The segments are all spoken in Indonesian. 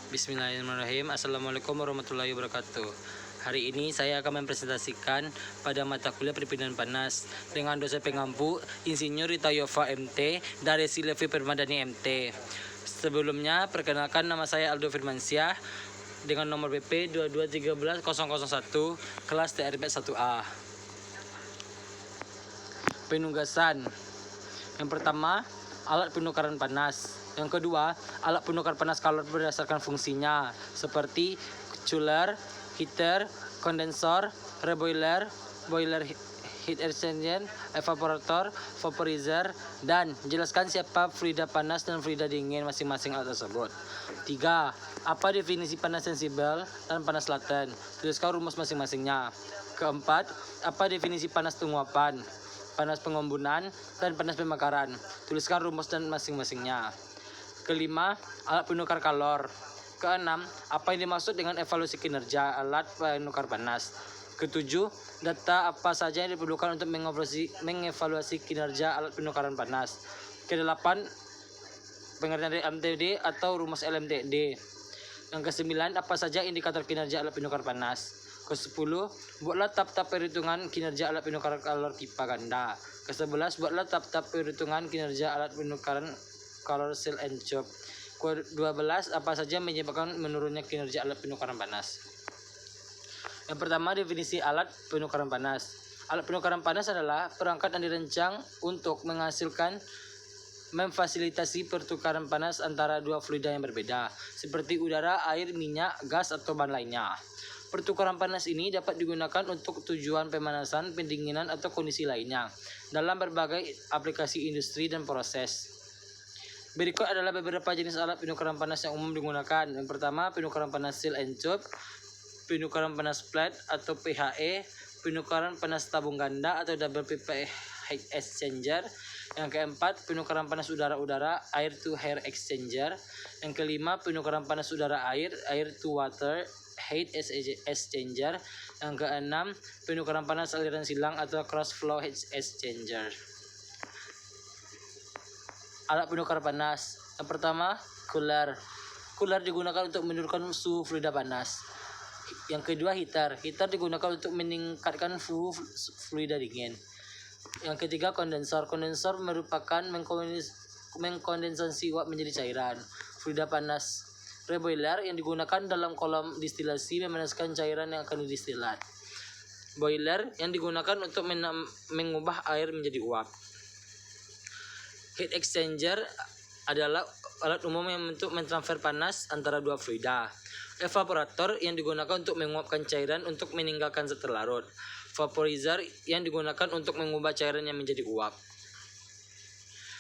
Bismillahirrahmanirrahim. Assalamualaikum warahmatullahi wabarakatuh. Hari ini saya akan mempresentasikan pada mata kuliah perpindahan panas dengan dosen pengampu Insinyur Rita Yova MT dari Silevi Permadani MT. Sebelumnya, perkenalkan nama saya Aldo Firmansyah dengan nomor BP 2213001 kelas TRP 1A. Penugasan. Yang pertama, alat penukaran panas. Yang kedua, alat penukar panas kalor berdasarkan fungsinya seperti chiller, heater, kondensor, reboiler, boiler heat exchanger, evaporator, vaporizer, dan jelaskan siapa fluida panas dan fluida dingin masing-masing alat tersebut. 3. Apa definisi panas sensibel dan panas laten? Tuliskan rumus masing-masingnya. Keempat, apa definisi panas penguapan, panas pengumbunan, dan panas pembakaran? Tuliskan rumus dan masing-masingnya. Kelima, alat penukar kalor. Keenam, apa yang dimaksud dengan evaluasi kinerja alat penukar panas? Ketujuh, data apa saja yang diperlukan untuk mengevaluasi kinerja alat penukaran panas? Kedelapan, pengertian dari MTD atau rumus LMTD. Yang kesembilan, apa saja indikator kinerja alat penukar panas? Ke-10, buatlah tab-tab perhitungan kinerja alat penukar kalor pipa ganda. Ke-11, buatlah tab-tab perhitungan kinerja alat penukaran kalor seal and job. Ke-12, apa saja menyebabkan menurunnya kinerja alat penukaran panas? Yang pertama, definisi alat penukaran panas. Alat penukaran panas adalah perangkat yang dirancang untuk memfasilitasi pertukaran panas antara dua fluida yang berbeda, seperti udara, air, minyak, gas, atau bahan lainnya. Pertukaran panas ini dapat digunakan untuk tujuan pemanasan, pendinginan, atau kondisi lainnya dalam berbagai aplikasi industri dan proses. Berikut adalah beberapa jenis alat penukaran panas yang umum digunakan. Yang pertama, penukaran panas seal and tube, penukaran panas plate atau PHE, penukaran panas tabung ganda atau double pipa heat exchanger. Yang keempat, penukaran panas udara-udara, air to air exchanger. Yang kelima, penukaran panas udara-air, air to water heat exchanger. Yang keenam, penukaran panas aliran silang atau cross flow heat exchanger. Alat penukar panas. Yang pertama, cooler. Cooler digunakan untuk menurunkan suhu fluida panas. Yang kedua, heater. Heater digunakan untuk meningkatkan suhu fluida dingin. Yang ketiga, kondensor. Kondensor merupakan mengkondensasi uap menjadi cairan fluida panas. Reboiler yang digunakan dalam kolom distilasi memanaskan cairan yang akan didistilat. Boiler yang digunakan untuk mengubah air menjadi uap. Heat exchanger adalah alat umum yang untuk mentransfer panas antara dua fluida. Evaporator yang digunakan untuk menguapkan cairan untuk meninggalkan zat terlarut. Vaporizer yang digunakan untuk mengubah cairannya menjadi uap.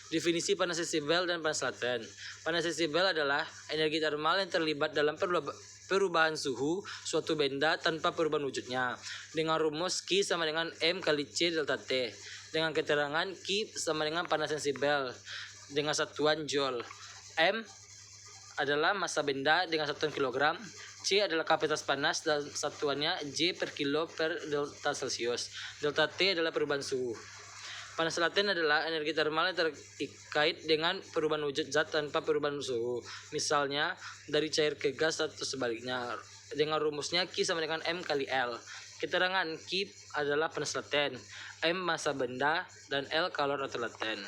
Definisi panas sensibel dan panas laten. Panas sensibel adalah energi termal yang terlibat dalam perubahan suhu suatu benda tanpa perubahan wujudnya, dengan rumus Q sama dengan M kali C delta T, dengan keterangan Q sama dengan panas sensibel dengan satuan joule, M adalah massa benda dengan satuan kilogram, C adalah kapasitas panas dan satuannya J per kilo per delta Celcius, delta T adalah perubahan suhu. Panas laten adalah energi termal yang terkait dengan perubahan wujud zat tanpa perubahan suhu, misalnya dari cair ke gas atau sebaliknya, dengan rumusnya Q sama dengan M kali L. Keterangan Q adalah panas laten, M massa benda, dan L kalor atau laten.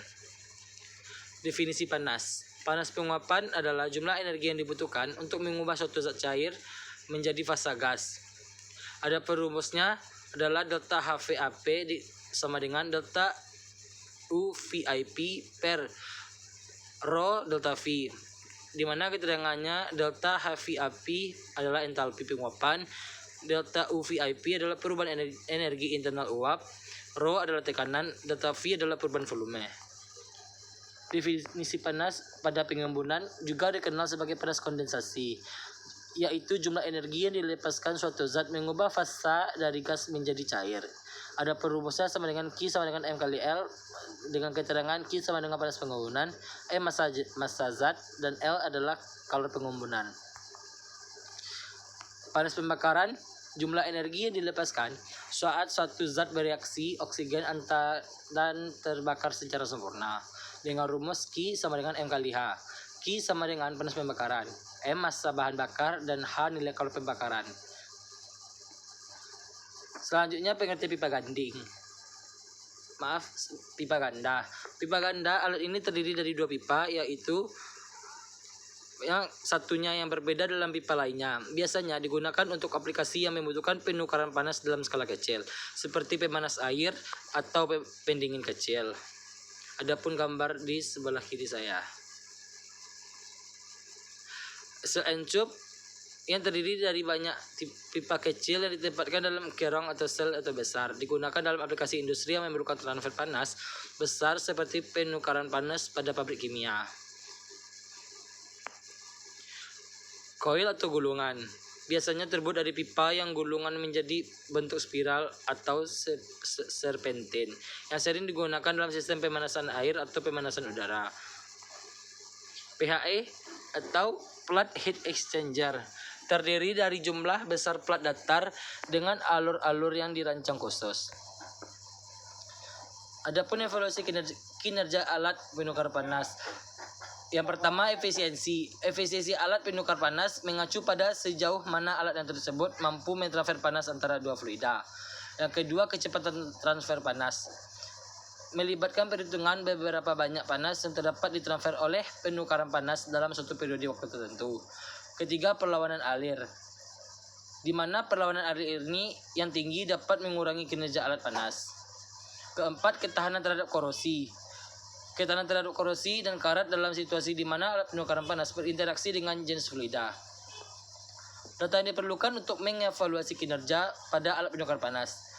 Definisi panas. Panas penguapan adalah jumlah energi yang dibutuhkan untuk mengubah suatu zat cair menjadi fasa gas. Ada perumusnya adalah delta HVAP sama dengan delta UVIP per rho delta V, di mana keterangannya delta HVAP adalah entalpi penguapan, delta UVIP adalah perubahan energi internal uap, rho adalah tekanan, delta V adalah perubahan volume. Definisi panas pada pengembunan juga dikenal sebagai panas kondensasi, yaitu jumlah energi yang dilepaskan suatu zat mengubah fasa dari gas menjadi cair. Ada perumusnya sama dengan Q sama dengan M kali L, dengan keterangan Q sama dengan panas pengumbunan, M massa zat, dan L adalah kalor pengumbunan. Panas pembakaran, jumlah energi yang dilepaskan saat suatu zat bereaksi oksigen dan terbakar secara sempurna, dengan rumus Q sama dengan M kali H. Q sama dengan panas pembakaran, M massa bahan bakar, dan H nilai kalori pembakaran. Selanjutnya pengertian pipa ganding. Pipa ganda. Pipa ganda, alat ini terdiri dari dua pipa, yaitu yang satunya yang berbeda dalam pipa lainnya. Biasanya digunakan untuk aplikasi yang membutuhkan penukaran panas dalam skala kecil, seperti pemanas air atau pendingin kecil. Adapun gambar di sebelah kiri saya. Sel encup yang terdiri dari banyak pipa kecil yang ditempatkan dalam kerong atau sel atau besar, digunakan dalam aplikasi industri yang memerlukan transfer panas besar seperti penukaran panas pada pabrik kimia. Koil atau gulungan biasanya terbuat dari pipa yang gulungan menjadi bentuk spiral atau serpentin yang sering digunakan dalam sistem pemanasan air atau pemanasan udara. PHE atau Plate Heat Exchanger terdiri dari jumlah besar plat datar dengan alur-alur yang dirancang khusus. Adapun evaluasi kinerja alat penukar panas. Yang pertama, efisiensi. Efisiensi alat penukar panas mengacu pada sejauh mana alat yang tersebut mampu mentransfer panas antara dua fluida. Yang kedua, kecepatan transfer panas. Melibatkan perhitungan beberapa banyak panas yang terdapat ditransfer oleh penukaran panas dalam suatu periode waktu tertentu. Ketiga, perlawanan alir, di mana perlawanan alir ini yang tinggi dapat mengurangi kinerja alat panas. Keempat, ketahanan terhadap korosi. Ketahanan terhadap korosi dan karat dalam situasi di mana alat penukaran panas berinteraksi dengan jenis fluida. Data yang diperlukan untuk mengevaluasi kinerja pada alat penukar panas.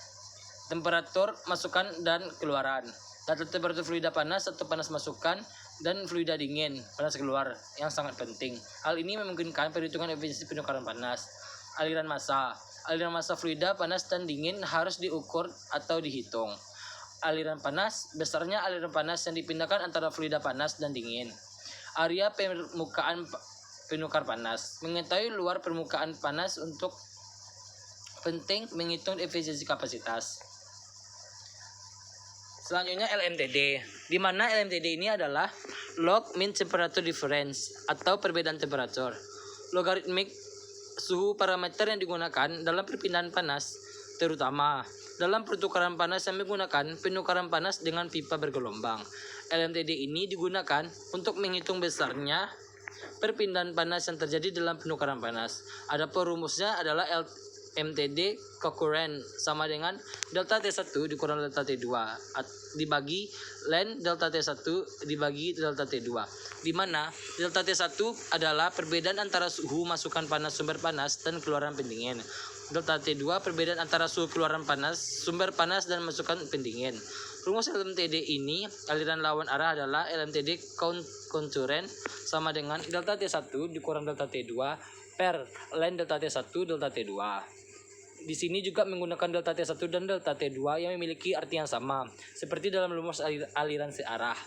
Temperatur masukan dan keluaran. Data temperatur fluida panas atau panas masukan dan fluida dingin, panas keluar, yang sangat penting. Hal ini memungkinkan perhitungan efisiensi penukaran panas. Aliran massa. Aliran massa fluida panas dan dingin harus diukur atau dihitung. Aliran panas, besarnya aliran panas yang dipindahkan antara fluida panas dan dingin. Area permukaan penukar panas. Mengetahui luar permukaan panas untuk penting menghitung efisiensi kapasitas. Selanjutnya LMTD, di mana LMTD ini adalah log mean temperature difference atau perbedaan temperatur. Logaritmik suhu parameter yang digunakan dalam perpindahan panas, terutama dalam pertukaran panas yang menggunakan penukaran panas dengan pipa bergelombang. LMTD ini digunakan untuk menghitung besarnya perpindahan panas yang terjadi dalam penukaran panas. Adapun rumusnya adalah LMTD concurrent sama dengan delta T1 dikurang delta T2 dibagi ln delta T1 dibagi delta T2, di mana delta T1 adalah perbedaan antara suhu masukan panas sumber panas dan keluaran pendingin. Delta T2 perbedaan antara suhu keluaran panas sumber panas dan masukan pendingin. Rumus LMTD ini aliran lawan arah adalah LMTD concurrent sama dengan delta T1 dikurang delta T2 per ln delta T1 delta T2. Di sini juga menggunakan delta T1 dan delta T2 yang memiliki arti yang sama, seperti dalam rumus aliran searah.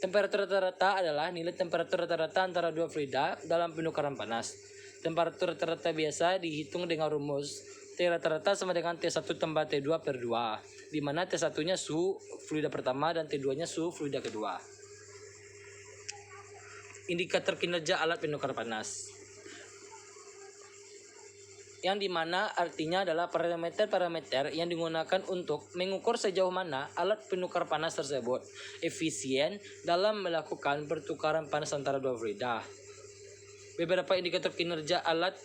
Temperatur rata-rata adalah nilai temperatur rata-rata antara dua fluida dalam penukaran panas. Temperatur rata-rata biasa dihitung dengan rumus T rata-rata sama dengan T1 tambah T2 per 2, di mana T1-nya suhu fluida pertama dan T2-nya suhu fluida kedua. Indikator kinerja alat penukar panas, yang dimana artinya adalah parameter-parameter yang digunakan untuk mengukur sejauh mana alat penukar panas tersebut efisien dalam melakukan pertukaran panas antara dua fluida. Beberapa indikator kinerja alat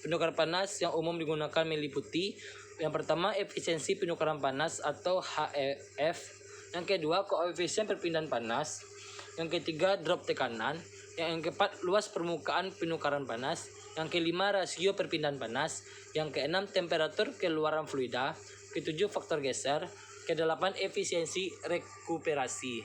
penukar panas yang umum digunakan meliputi: yang pertama, efisiensi penukaran panas atau HEF. Yang kedua, koefisien perpindahan panas. Yang ketiga, drop tekanan. Yang keempat, luas permukaan penukaran panas. Yang kelima, rasio perpindahan panas. Yang keenam, temperatur keluaran fluida. Ketujuh, faktor geser. Kedelapan, efisiensi rekuperasi.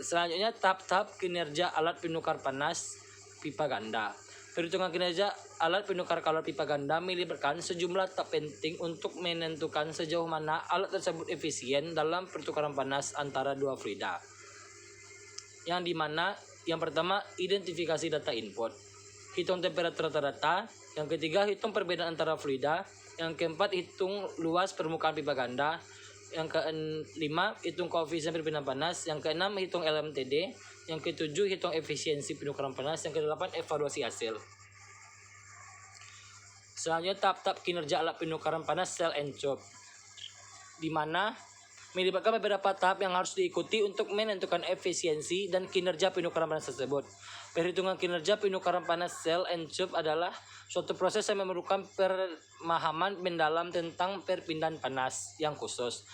Selanjutnya, tahap-tahap kinerja alat penukar panas pipa ganda. Perhitungan kinerja alat penukar kalori pipa ganda melibatkan sejumlah tahap penting untuk menentukan sejauh mana alat tersebut efisien dalam pertukaran panas antara dua fluida. Yang dimana yang pertama, identifikasi data input, hitung temperatur rata-rata. Yang ketiga, hitung perbedaan antara fluida. Yang keempat, hitung luas permukaan pipa ganda. Yang kelima, hitung koefisien perpindahan panas. Yang keenam, hitung LMTD. Yang ketujuh, hitung efisiensi penukaran panas. Yang kedelapan, evaluasi hasil. Selanjutnya, tahap-tahap kinerja alat penukaran panas sel encop, di mana melibatkan beberapa tahap yang harus diikuti untuk menentukan efisiensi dan kinerja penukaran panas tersebut. Perhitungan kinerja penukaran panas sel encop adalah suatu proses yang memerlukan pemahaman mendalam tentang perpindahan panas yang khusus.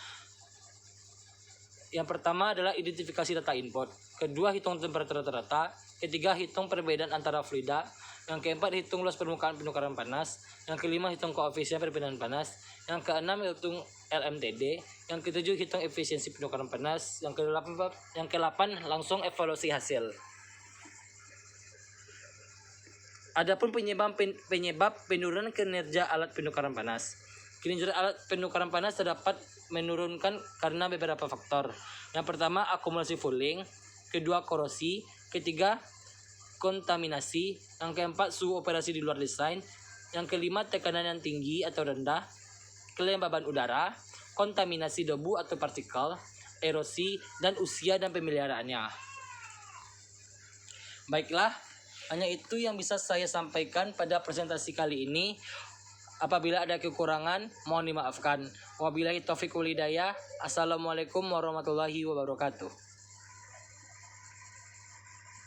Yang pertama adalah identifikasi data input. Kedua, hitung temperatur rata-rata. Ketiga, hitung perbedaan antara fluida. Yang keempat, hitung luas permukaan penukaran panas. Yang kelima, hitung koefisien perpindahan panas. Yang keenam, hitung LMTD. Yang ketujuh, hitung efisiensi penukaran panas. Yang kedelapan, langsung evaluasi hasil. Adapun penyebab penurunan kinerja alat penukaran panas. Kinerja alat penukaran panas terdapat menurunkan karena beberapa faktor. Yang pertama, akumulasi fouling. Kedua, korosi. Ketiga, kontaminasi. Yang keempat, suhu operasi di luar desain. Yang kelima, tekanan yang tinggi atau rendah. Kelembaban udara, kontaminasi debu atau partikel, erosi, dan usia dan pemeliharaannya. Baiklah, hanya itu yang bisa saya sampaikan pada presentasi kali ini. Apabila ada kekurangan, mohon dimaafkan. Wabillahi taufiq wal hidayah. Assalamualaikum warahmatullahi wabarakatuh.